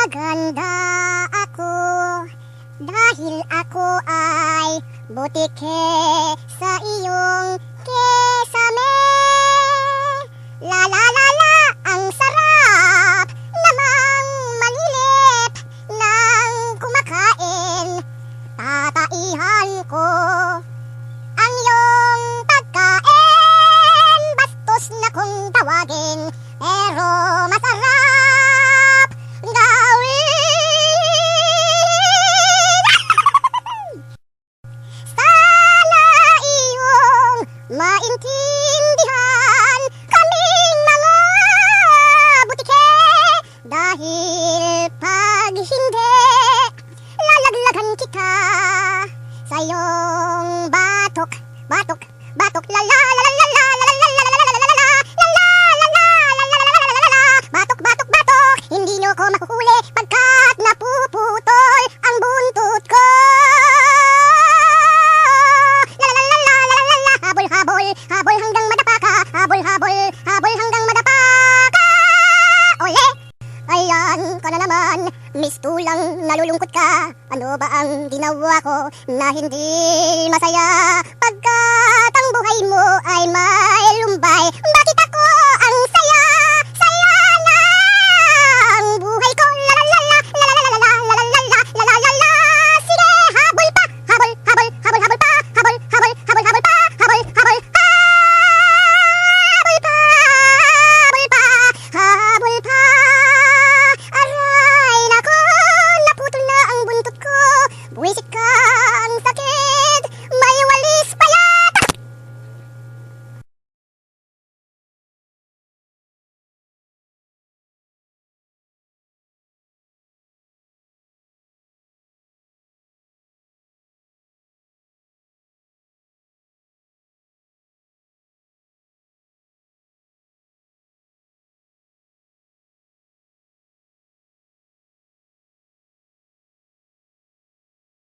Maganda ako dahil ako ay butike sa iyong kesame. La la la la, ang sarap namang manilip ng kumakain. Tataihan ko ang iyong pagkain. Bastos na kung tawagin, pero masarap gawin. Sana iyong maintindihan kaming mga butike, dahil pag hindi, lalaglagan kita sa iyong batok, batok, batok, la la la la la la la la la la la la batok, batok, batok. Hindi nyo ko mahuhuli pagkat napuputol ang buntot ko. La la la la la la la. Habol, habol, habol hanggang madapa ka. Habol, habol, habol hanggang madapa ka. Ole! Ayan ka na naman, mistulang nalulungkot ka. Ano ba ang ginawa ko na hindi masaya?